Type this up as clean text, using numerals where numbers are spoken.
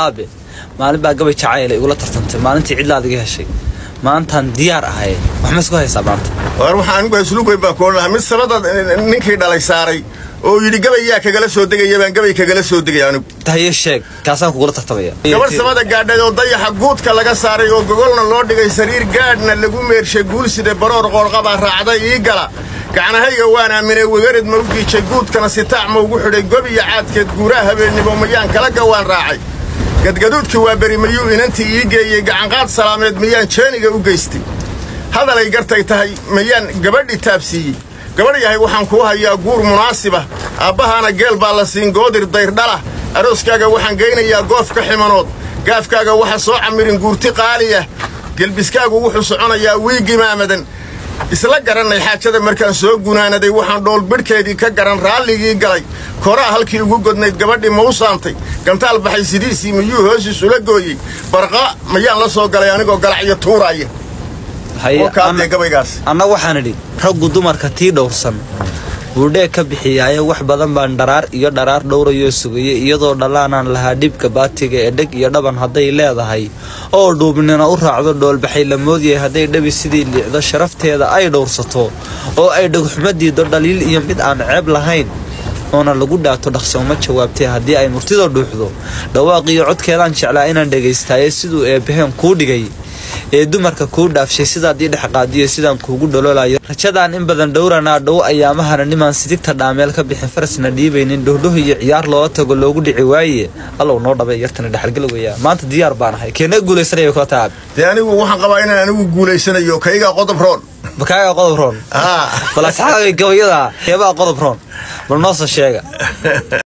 aabe maalin baa gabay jacayl igula tartantay maalintii cid la adiga heshay maantaan diyaar ahay wax ma isku haysaa maanta war waxaan ugu isluugay baa koolaha mid sabada ninkii dhalay saaray oo yiri gabay yaa kagala soo degay baan gabay kagala soo degay anigu tahay sheeg kaasaan kugula tartamaya gabar sabada gaadhay oo dayaxa guudka laga saaray oo gogolna loo dhigay sariir gaadhna lagu meershay guulsida baroor qorqaba raacday ii gala gacnahayga waan aaminay wegarid ma u giijay guudkana sitaac ma ugu xidhay gobiya caadkeed guuraha habeenimo mayaan kala gawaan raacay gadgaduudkii waa beri mayuu inantii ii geeyey gacanqaad salaameed miyaan jeeniga u geystay hadalay gartay tahay mayaan gabadhii taabsiiyey gabadh yahay waxaan kuu hayaa guur munaasiba aabbahaana geel baa la siin goodir dayrdhala arooskaaga waxaan geynayaa goofka ximanood gaafkaaga waxa soo camirin guurti qaaliya gelbiskaagu wuxuu soconayaa wiigi maamadan isla garanay xaajada markaan soo gunaanaday waxaan dhool bidhkeedii ka garan raalligii galay koraa halkii ugu godnayd gabadhii ma u saantay gantaal baxay sidiisii miyuu hoosiis ula gooyey barqa mayaan la soo galay anigoo galacyo tuuraaya anna waxaan idhi raggu dumarka tii dhowrsan buudhee ka bixiyaaye wax badan baan dharaar iyo dharaar dhowrayoo sugayay iyadoo dhallaanaan lahaa dhibka baatiga ee dheg iyo dhaban hadday leedahay oo dhuubnina u raacdo dhoolbaxay la moodyahay hadday dhabi sidii liicdo sharafteeda ay dhowrsato oo ay dhagxumadiido dhaliil iyo mid aan ceeb lahayn oona lagu dhaato dhaqsooma jawaabtay haddii ay murtida dhuuxdo dhawaaqiyo codkeedaan jeclaa inaan dhagaystaaye siduu eebbaheen kuu dhigay ee dumarka kuu dhaafshay sidaad ii dhex qaadiyo sidaan kuugu dhololayo rajadaan in badan dhowranaa dhow ayaamahana nimaan sidigta dhaameel ka bixin farasna dhiibaynin dhohdhoh iyo ciyaar looga tago loogu dhici waaye allow noo dhabay yartana dhexalgal weeyaa maanta diyaar baan ahay keenee guulaysanaya kula taab dee anigu waxaan qabaa inaan anigu guulaysanayo kaygaa qodob roon bakaaga qodob roon bal asxaabay gabayada heebaa qodob roon bal noo soo sheega